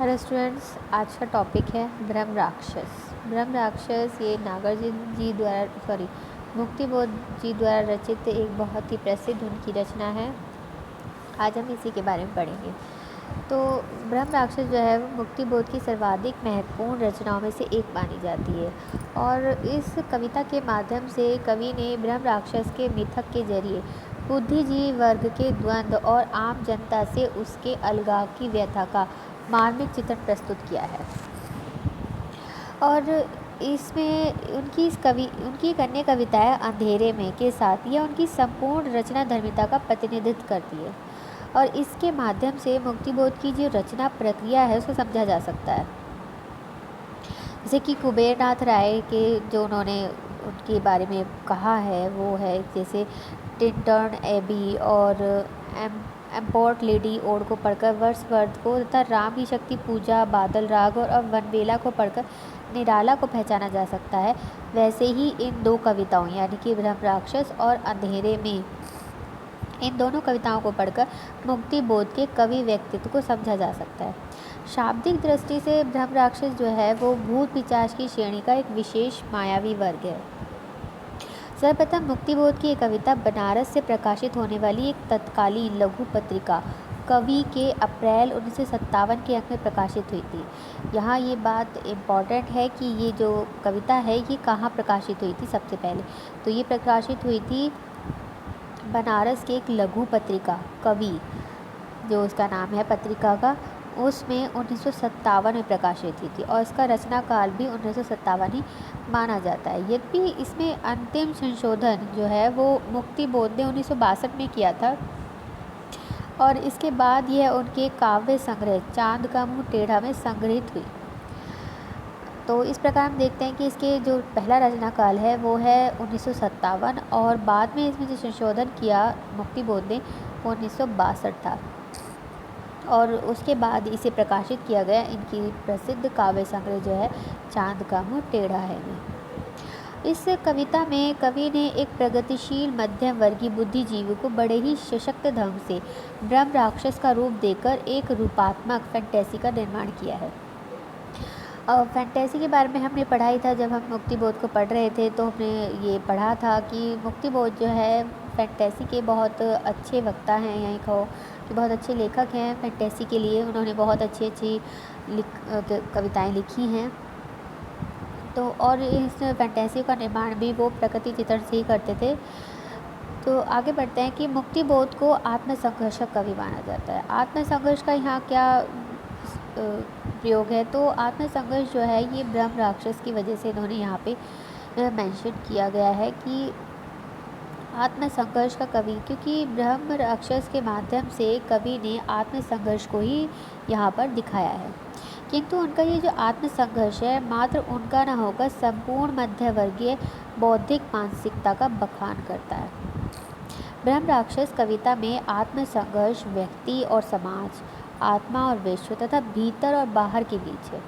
Hello students, आज का topic है ब्रह्म राक्षस। ब्रह्म राक्षस ये नागार्जुन जी द्वारा मुक्तिबोध जी द्वारा रचित एक बहुत ही प्रसिद्ध उनकी रचना है। आज हम इसी के बारे में पढ़ेंगे। तो ब्रह्म राक्षस जो है वो मुक्तिबोध की सर्वाधिक महत्वपूर्ण रचनाओं में से एक मानी जाती है और इस कविता के माध्यम से कवि ने ब्रह्म राक्षस के मिथक के जरिए बुद्धिजीवी वर्ग के द्वंद्व और आम जनता से उसके अलगाव की व्यथा का मार्मिक चित्रण प्रस्तुत किया है। और इसमें उनकी एक अन्य कविताएं अंधेरे में के साथ यह उनकी संपूर्ण रचना धर्मिता का प्रतिनिधित्व करती है और इसके माध्यम से मुक्तिबोध की जो रचना प्रक्रिया है उसको समझा जा सकता है। जैसे कि कुबेरनाथ राय के जो उन्होंने उनके बारे में कहा है वो है जैसे टिंटर्न एबी और एम्पोर्ट लेडी ओड को पढ़कर वर्ड्सवर्थ को तथा राम की शक्ति पूजा बादल राग और अब वनबेला को पढ़कर निराला को पहचाना जा सकता है, वैसे ही इन दो कविताओं यानी कि ब्रह्म राक्षस और अंधेरे में इन दोनों कविताओं को पढ़कर मुक्तिबोध के कवि व्यक्तित्व को समझा जा सकता है। शाब्दिक दृष्टि से ब्रह्म राक्षस जो है वो भूत पिशाच की श्रेणी का एक विशेष मायावी वर्ग है। सर्वप्रथम मुक्तिबोध की एक कविता बनारस से प्रकाशित होने वाली एक तत्कालीन लघु पत्रिका कवि के अप्रैल 1957 के अंक में प्रकाशित हुई थी। यहाँ ये बात इम्पॉर्टेंट है कि ये जो कविता है ये कहाँ प्रकाशित हुई थी। सबसे पहले तो ये प्रकाशित हुई थी बनारस के एक लघु पत्रिका कवि, जो उसका नाम है पत्रिका का, उसमें 1957 में प्रकाशित हुई थी और इसका रचना काल भी 1957 ही माना जाता है। यद्यपि इसमें अंतिम संशोधन जो है वो मुक्तिबोध ने 1962 में किया था और इसके बाद यह उनके काव्य संग्रह चांद का मुँह टेढ़ा में संग्रहित हुई। तो इस प्रकार हम देखते हैं कि इसके जो पहला रचना काल है वो है 1957 और बाद में इसमें जो संशोधन किया मुक्तिबोध ने वो 1962 था और उसके बाद इसे प्रकाशित किया गया इनकी प्रसिद्ध काव्य संग्रह जो है चांद का मुँह टेढ़ा है में। इस कविता में कवि ने एक प्रगतिशील मध्यम वर्गीय बुद्धिजीवी को बड़े ही सशक्त ढंग से ब्रह्म राक्षस का रूप देकर एक रूपात्मक फैंटेसी का निर्माण किया है। फैंटेसी के बारे में हमने पढ़ा ही था जब हम मुक्तिबोध को पढ़ रहे थे, तो हमने ये पढ़ा था कि मुक्तिबोध जो है फैंटेसी के बहुत अच्छे वक्ता हैं, यहीं कहो कि बहुत अच्छे लेखक हैं फैंटेसी के लिए। उन्होंने बहुत अच्छी कविताएं लिखी हैं। तो और इस फैंटेसी का निर्माण भी वो प्रकृति चित्रण से ही करते थे। तो आगे बढ़ते हैं कि मुक्तिबोध को आत्मसंघर्ष का कवि माना जाता है। आत्मसंघर्ष का यहाँ क्या प्रयोग है, तो आत्मसंघर्ष जो है ये ब्रह्म राक्षस की वजह से इन्होंने यहाँ पे मेंशन किया गया है कि आत्मसंघर्ष का कवि, क्योंकि ब्रह्म राक्षस के माध्यम से कवि ने आत्मसंघर्ष को ही यहाँ पर दिखाया है। किंतु उनका ये जो आत्मसंघर्ष है मात्र उनका न होकर संपूर्ण मध्यवर्गीय बौद्धिक मानसिकता का बखान करता है। ब्रह्म राक्षस कविता में आत्मसंघर्ष व्यक्ति और समाज, आत्मा और विश्व तथा भीतर और बाहर के बीच है।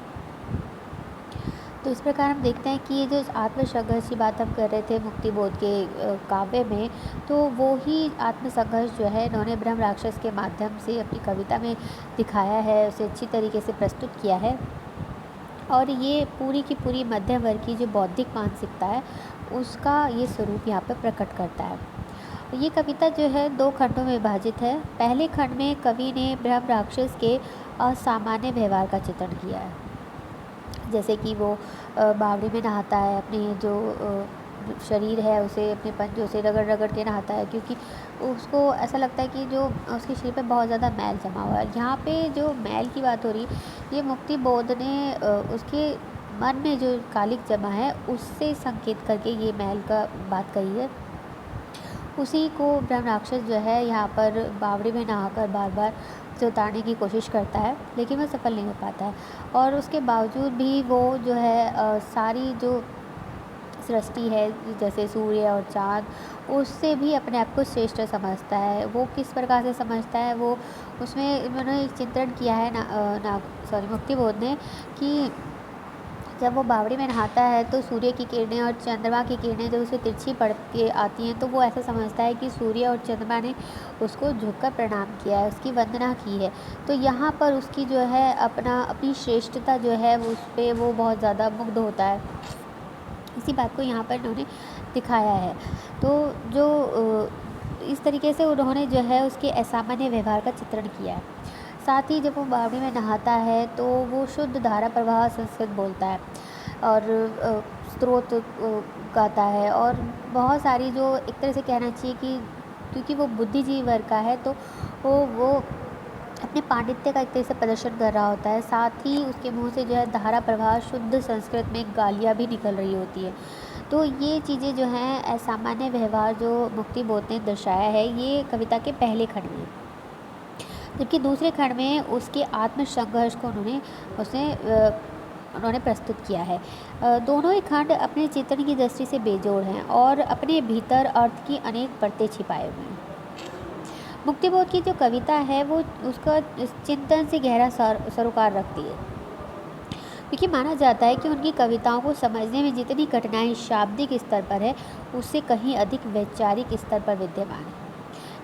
तो इस प्रकार हम देखते हैं कि ये जो आत्मसंघर्ष की बात हम कर रहे थे मुक्तिबोध के काव्य में, तो वो ही आत्मसंघर्ष जो है इन्होंने ब्रह्म राक्षस के माध्यम से अपनी कविता में दिखाया है, उसे अच्छी तरीके से प्रस्तुत किया है और ये पूरी की पूरी मध्यम वर्ग की जो बौद्धिक मानसिकता है उसका ये स्वरूप यहाँ पर प्रकट करता है। ये कविता जो है दो खंडों में विभाजित है। पहले खंड में कवि ने ब्रह्म राक्षस के असामान्य व्यवहार का चित्रण किया है, जैसे कि वो बावड़ी में नहाता है, अपने जो शरीर है उसे अपने पंजों से रगड़ रगड़ के नहाता है, क्योंकि उसको ऐसा लगता है कि जो उसके शरीर पे बहुत ज़्यादा मैल जमा हुआ है। यहाँ पे जो मैल की बात हो रही, ये मुक्तिबोध ने उसके मन में जो कालिक जमा है उससे संकेत करके ये मैल का बात कही है। उसी को ब्रह्म राक्षस जो है यहाँ पर बावड़ी में नहाकर बार बार उसे उतारने की कोशिश करता है, लेकिन वह सफल नहीं हो पाता है और उसके बावजूद भी वो जो है सारी जो सृष्टि है जैसे सूर्य और चाँद, उससे भी अपने आप को श्रेष्ठ समझता है। वो किस प्रकार से समझता है, वो उसमें उन्होंने एक चित्रण किया है मुक्तिबोध ने कि जब वो बावड़ी में नहाता है तो सूर्य की किरणें और चंद्रमा की किरणें जब उसे तिरछी पड़ के आती हैं तो वो ऐसा समझता है कि सूर्य और चंद्रमा ने उसको झुककर प्रणाम किया है, उसकी वंदना की है। तो यहाँ पर उसकी जो है अपनी श्रेष्ठता जो है उस पर वो बहुत ज़्यादा मुग्ध होता है। इसी बात को यहाँ पर इन्होंने दिखाया है। तो जो इस तरीके से उन्होंने जो है उसके असामान्य व्यवहार का चित्रण किया है। साथ ही जब वो बावड़ी में नहाता है तो वो शुद्ध धारा प्रवाह संस्कृत बोलता है और स्रोत गाता है और बहुत सारी जो एक तरह से कहना चाहिए कि क्योंकि वो बुद्धिजीवी वर्ग का है तो वो अपने पांडित्य का एक तरह से प्रदर्शन कर रहा होता है। साथ ही उसके मुंह से जो है धारा प्रवाह शुद्ध संस्कृत में गालियाँ भी निकल रही होती है। तो ये चीज़ें जो हैं असामान्य व्यवहार जो मुक्तिबोध ने दर्शाया है ये कविता के पहले खंड में, जबकि दूसरे खंड में उसके आत्मसंघर्ष को उन्होंने प्रस्तुत किया है। दोनों ही खंड अपने चित्रण की दृष्टि से बेजोड़ हैं और अपने भीतर अर्थ की अनेक परतें छिपाए हुए हैं। मुक्तिबोध की जो कविता है वो उसका चिंतन से गहरा सरोकार रखती है, क्योंकि माना जाता है कि उनकी कविताओं को समझने में जितनी कठिनाई शाब्दिक स्तर पर है उससे कहीं अधिक वैचारिक स्तर पर विद्यमान है।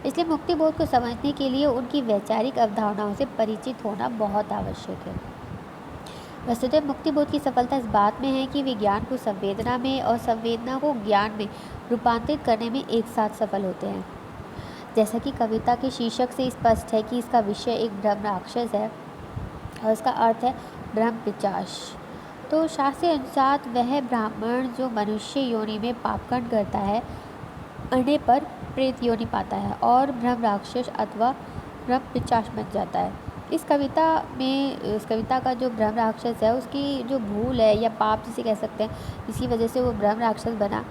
इसलिए मुक्तिबोध को समझने के लिए उनकी वैचारिक अवधारणाओं से परिचित होना बहुत आवश्यक है। वस्तुतः मुक्तिबोध की सफलता इस बात में है कि वे ज्ञान को संवेदना में और संवेदना को ज्ञान में रूपांतरित करने में एक साथ सफल होते हैं। जैसा कि कविता के शीर्षक से स्पष्ट है कि इसका विषय एक ब्रह्म राक्षस है और इसका अर्थ है ब्रह्म पिशाच। तो शास्त्र के अनुसार वह ब्राह्मण जो मनुष्य योनि में पापकांड करता है मरने पर प्रेत योनि पाता है और ब्रह्म राक्षस अथवा ब्रह्म पिशाच बन जाता है। इस कविता का जो ब्रह्म राक्षस है उसकी जो भूल है या पाप जिसे कह सकते हैं इसी वजह से वो ब्रह्म राक्षस बना,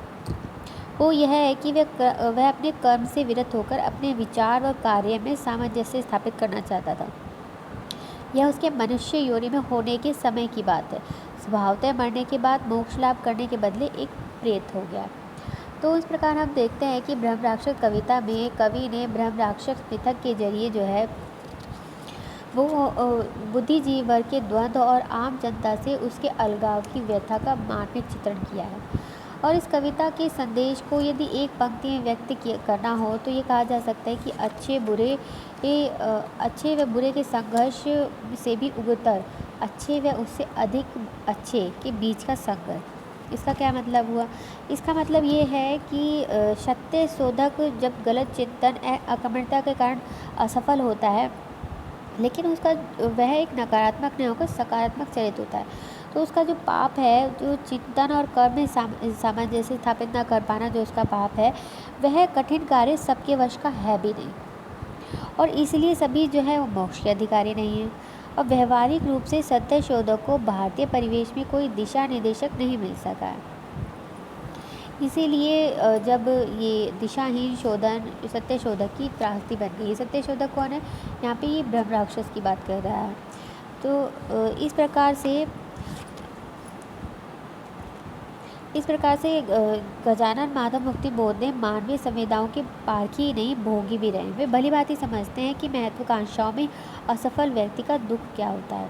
वो यह है कि वह अपने कर्म से विरत होकर अपने विचार और कार्य में सामंजस्य स्थापित करना चाहता था। यह उसके मनुष्य योनि में होने के समय की बात है। स्वभावतः मरने के बाद मोक्ष लाभ करने के बदले एक प्रेत हो गया। तो इस प्रकार हम देखते हैं कि ब्रह्म राक्षस कविता में कवि ने ब्रह्म राक्षस मिथक के जरिए जो है वो बुद्धिजीवी वर्ग के द्वंद्व और आम जनता से उसके अलगाव की व्यथा का मार्मिक चित्रण किया है। और इस कविता के संदेश को यदि एक पंक्ति में व्यक्त करना हो तो ये कहा जा सकता है कि अच्छे व बुरे के संघर्ष से भी उगतर अच्छे व उससे अधिक अच्छे के बीच का संघर्ष। इसका क्या मतलब हुआ? इसका मतलब ये है कि सत्य शोधक जब गलत चिंतन अकर्मण्यता के कारण असफल होता है लेकिन उसका वह एक नकारात्मक नहीं होकर सकारात्मक चरित होता है, तो उसका जो पाप है, जो चिंतन और कर्म में सामंजस्य स्थापित न कर पाना जो उसका पाप है, वह कठिन कार्य सबके वश का है भी नहीं और इसलिए सभी जो है वो मोक्ष के अधिकारी नहीं है। और व्यवहारिक रूप से सत्य शोधक को भारतीय परिवेश में कोई दिशा निर्देशक नहीं मिल सका है। इसीलिए जब ये दिशाहीन सत्य शोधक की त्रासदी बन गई। सत्य शोधक कौन है? यहाँ पे ये ब्रह्म राक्षस की बात कर रहा है। तो इस प्रकार से गजानन माधव मुक्तिबोध ने मानवीय संवेदनाओं के पारखी ही नहीं भोगी भी रहे। वे भली भांति समझते हैं कि महत्वाकांक्षाओं में असफल व्यक्ति का दुख क्या होता है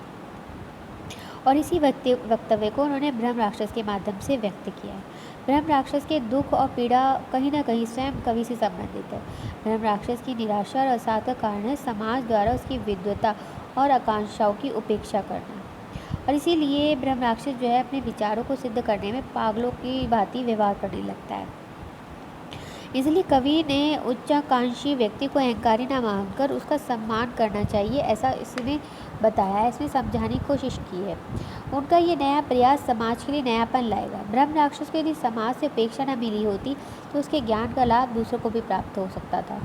और इसी वक्तव्य को उन्होंने ब्रह्म राक्षस के माध्यम से व्यक्त किया है। ब्रह्म राक्षस के दुख और पीड़ा कहीं ना कहीं स्वयं कवि से संबंधित है। ब्रह्म राक्षस की निराशा और अवसाद का कारण है समाज द्वारा उसकी विद्वता और आकांक्षाओं की उपेक्षा करना। और इसीलिए ब्रह्म राक्षस जो है अपने विचारों को सिद्ध करने में पागलों की भांति व्यवहार करने लगता है। इसलिए कवि ने उच्चाकांक्षी व्यक्ति को अहंकारी न मानकर उसका सम्मान करना चाहिए, ऐसा इसने बताया है, इसमें समझाने की कोशिश की है। उनका ये नया प्रयास समाज के लिए नयापन लाएगा। ब्रह्म राक्षस को यदि समाज से उपेक्षा न मिली होती तो उसके ज्ञान का लाभ दूसरों को भी प्राप्त हो सकता था।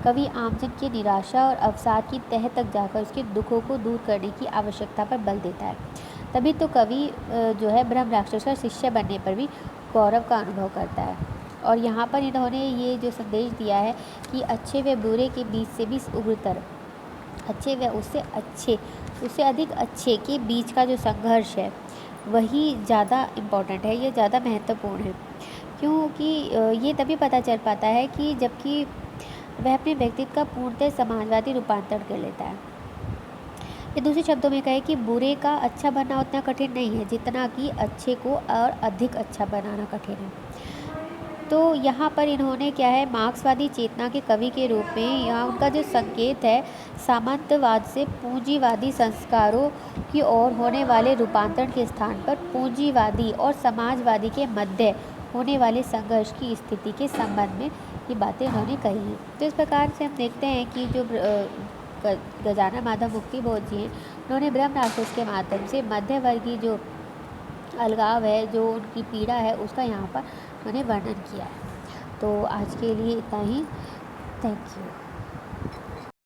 कवि आमजन की निराशा और अवसाद की तह तक जाकर उसके दुखों को दूर करने की आवश्यकता पर बल देता है। तभी तो कवि जो है ब्रह्म राक्षस का शिष्य बनने पर भी गौरव का अनुभव करता है। और यहाँ पर इन्होंने ये जो संदेश दिया है कि अच्छे व बुरे के बीच से भी उग्रतर, अच्छे व उससे अधिक अच्छे के बीच का जो संघर्ष है वही ज़्यादा इम्पोर्टेंट है, ये ज़्यादा महत्वपूर्ण है। क्योंकि ये तभी पता चल पाता है कि जबकि वह अपने व्यक्तित्व का पूर्णतः समाजवादी रूपांतरण कर लेता है। ये दूसरे शब्दों में कहे कि बुरे का अच्छा बनना उतना कठिन नहीं है जितना कि अच्छे को और अधिक अच्छा बनाना कठिन है। तो यहाँ पर इन्होंने क्या है, मार्क्सवादी चेतना के कवि के रूप में यहाँ उनका जो संकेत है, सामंतवाद से पूंजीवादी संस्कारों की ओर होने वाले रूपांतरण के स्थान पर पूंजीवादी और समाजवादी के मध्य होने वाले संघर्ष की स्थिति के संबंध में ये बातें उन्होंने कही हैं। तो इस प्रकार से हम देखते हैं कि जो गजानन माधव मुक्तिबोध जी हैं, उन्होंने ब्रह्म राक्षस के माध्यम से मध्यवर्गीय जो अलगाव है, जो उनकी पीड़ा है, उसका यहाँ पर उन्होंने वर्णन किया है। तो आज के लिए इतना ही। Thank you.